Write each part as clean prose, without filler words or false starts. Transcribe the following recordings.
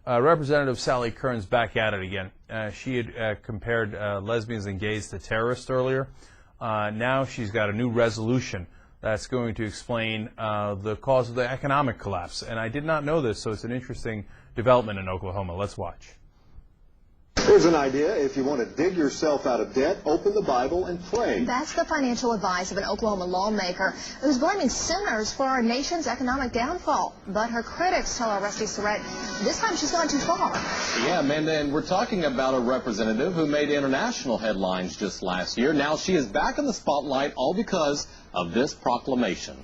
Representative Sally Kern's back at it again. She had compared lesbians and gays to terrorists earlier. Now she's got a new resolution that's going to explain the cause of the economic collapse. And I did not know this, so it's an interesting development in Oklahoma. Let's watch. Here's an idea. If you want to dig yourself out of debt, open the Bible and pray. That's the financial advice of an Oklahoma lawmaker who's blaming sinners for our nation's economic downfall. But her critics tell our Rusty Surratt this time she's gone too far. Yeah, Amanda, and we're talking about a representative who made international headlines just last year. Now she is back in the spotlight, all because of this proclamation.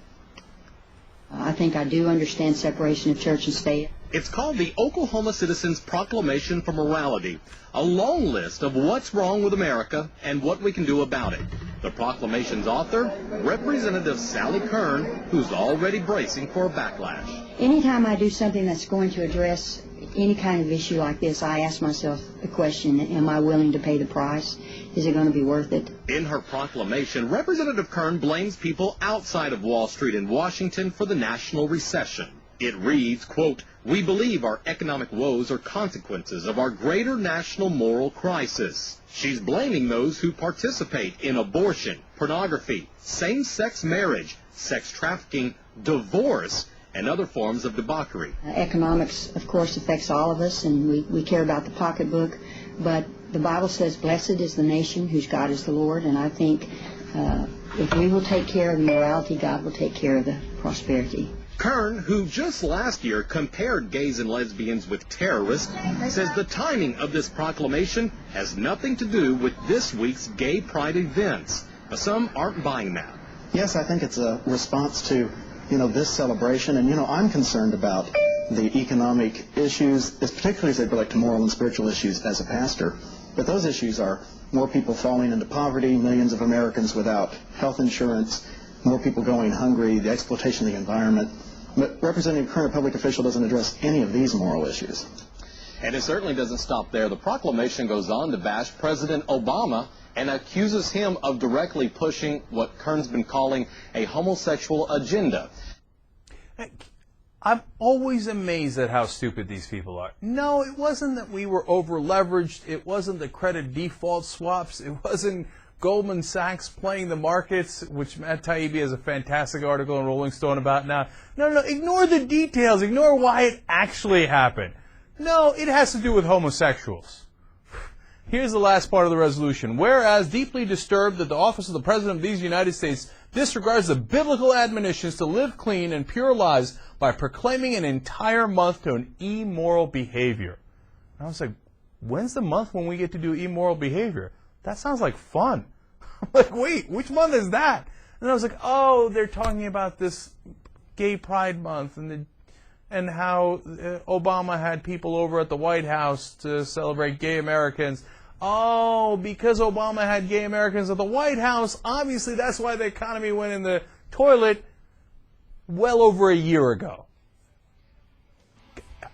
I think I do understand separation of church and state. It's called the Oklahoma Citizens Proclamation for Morality, a long list of what's wrong with America and what we can do about it. The proclamation's author, Representative Sally Kern, who's already bracing for a backlash. Anytime I do something that's going to address any kind of issue like this, I ask myself the question, am I willing to pay the price? Is it going to be worth it? In her proclamation, Representative Kern blames people outside of Wall Street in Washington for the national recession. It reads, quote, "We believe our economic woes are consequences of our greater national moral crisis." She's blaming those who participate in abortion, pornography, same-sex marriage, sex trafficking, divorce, and other forms of debauchery. Economics, of course, affects all of us, and we care about the pocketbook, but the Bible says, blessed is the nation whose God is the Lord, and I think if we will take care of the morality, God will take care of the prosperity. Kern, who just last year compared gays and lesbians with terrorists, says the timing of this proclamation has nothing to do with this week's gay pride events. But some aren't buying that. Yes, I think it's a response to, this celebration. And, I'm concerned about the economic issues, particularly as they relate to moral and spiritual issues as a pastor. But those issues are more people falling into poverty, millions of Americans without health insurance, more people going hungry, the exploitation of the environment. But Representative Kern, a public official, doesn't address any of these moral issues. And it certainly doesn't stop there. The proclamation goes on to bash President Obama and accuses him of directly pushing what Kern's been calling a homosexual agenda. I'm always amazed at how stupid these people are. No, it wasn't that we were over-leveraged. It wasn't the credit default swaps. It wasn't Goldman Sachs playing the markets, which Matt Taibbi has a fantastic article in Rolling Stone about now. No, ignore the details. Ignore why it actually happened. No, it has to do with homosexuals. Here's the last part of the resolution. Whereas deeply disturbed that the office of the President of these United States disregards the biblical admonitions to live clean and pure lives by proclaiming an entire month to an immoral behavior. And I was like, when's the month when we get to do immoral behavior? That sounds like fun. I'm like, wait, which month is that? And I was like, oh, they're talking about this Gay Pride Month and how Obama had people over at the White House to celebrate gay Americans. Oh, because Obama had gay Americans at the White House, obviously that's why the economy went in the toilet well over a year ago.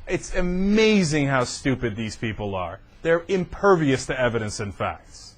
It's amazing how stupid these people are. They're impervious to evidence and facts.